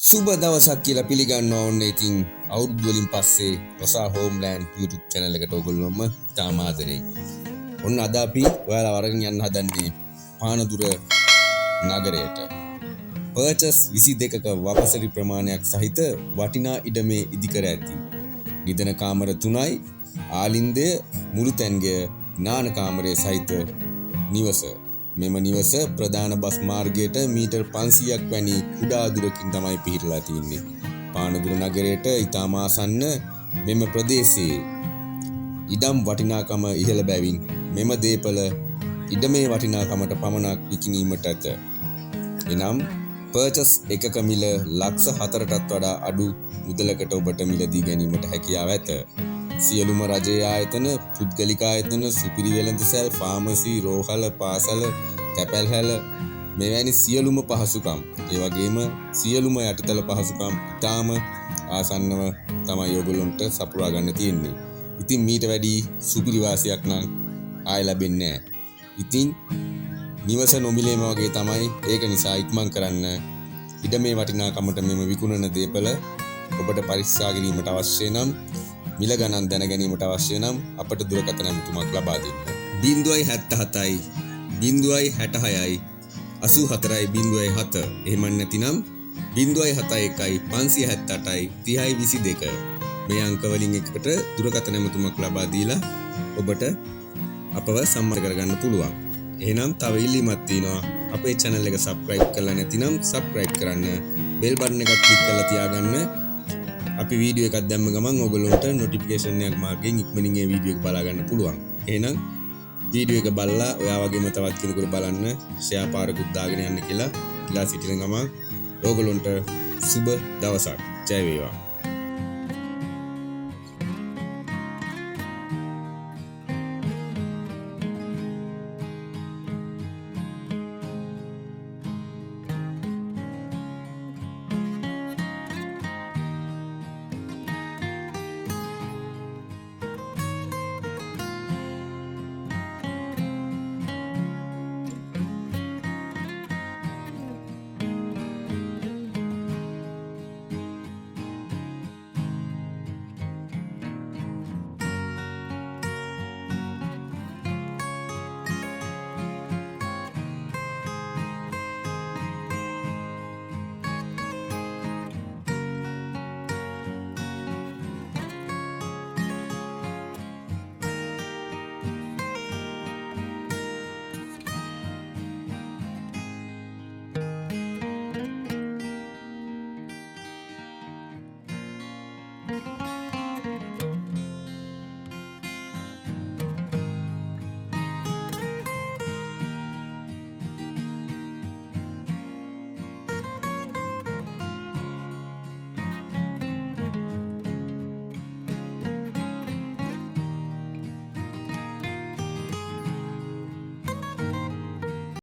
සුබ දවසක් කියලා පිළිගන්නවා ඕන්න. ඉතින් අවුරුදු වලින් පස්සේ Roza Home Lands YouTube channel එකට ඔයගොල්ලොම තාම ආදරෙයි. ඔන්න අද අපි ඔයාලා වරගෙන යන්න හදන්නේ පානදුර නගරයට. පර්චස් 22ක වපසරි ප්‍රමාණයක් සහිත වටිනා ඉඩමේ ඉදිකර ඇති නිදන කාමර 3යි ආලින්දය මුළු තැන්ගය නාන කාමරය සහිත නිවස. මෙම නිවස ප්‍රධාන බස් මාර්ගයට මීටර් 500ක් වැනි කුඩා දුරකින් තමයි පිහිටලා තියෙන්නේ. පානදුර නගරයට ඉතාම ආසන්න මෙම ප්‍රදේශයේ ඉඩම් වටිනාකම ඉහළ බැවින් මෙම දේපල ඉඩමේ වටිනාකමට පමණක් විකිණීමට ඇත. එනම් පර්චස් එකක මිල ලක්ෂ 4කටත් වඩා අඩු මුදලකට ඔබට මිලදී ගැනීමට හැකියාව ඇත. සියලුම රජයේ ආයතන, පුද්ගලික ආයතන, සුපිරි වෙළඳසැල්, ෆාමසි, රෝහල, පාසල, තැපැල්හැල මෙවැනි සියලුම පහසුකම්, ඒ වගේම සියලුම යටිතල පහසුකම් ඉතාම ආසන්නව තමයි ඔයගොල්ලන්ට සපුරා ගන්න තියෙන්නේ. ඉතින් මීට වැඩි සුපිරි වාසියක් නම් ආයෙ ලැබෙන්නේ නැහැ. ඉතින් නිවස නොමිලේම වගේ තමයි. ඒක නිසා ඉක්මන් කරන්න. ඉඩමේ වටිනාකමට මෙම විකුණන දේපල ඔබට පරික්ෂා කිරීමට අවශ්‍ය නම්, මිල ගණන් දැන ගැනීමට අවශ්‍ය නම් අපට දුරකථන ඇමතුමක් ලබා දෙන්න. 077යි 066යි 84යි 07. එහෙම නැතිනම් 071යි 578යි 3022. මේ අංක වලින් එකකට දුරකථන ඇමතුමක් ලබා දීලා ඔබට අපව සම්පර්ක කරගන්න පුළුවන්. එහෙනම් තව ඉල්ලීමක් තියෙනවා. අපේ channel එක subscribe කරලා නැතිනම් subscribe කරන්න. bell button එකත් click කරලා තියාගන්න. අපි වීඩියෝ එකක් දැම්ම ගමන් ඔයගොල්ලන්ට notification එකක් මාර්ගයෙන් ඉක්මනින් ඒ වීඩියෝ එක බලා ගන්න පුළුවන්. එහෙනම් වීඩියෝ එක බලලා ඔයා වගේම තවත් කෙනෙකුට බලන්න share පාරකුත් දාගෙන යන්න කියලා ඉල්ලා සිටින ගමන් ඔයගොල්ලන්ට සුබ දවසක්. ජය වේවා.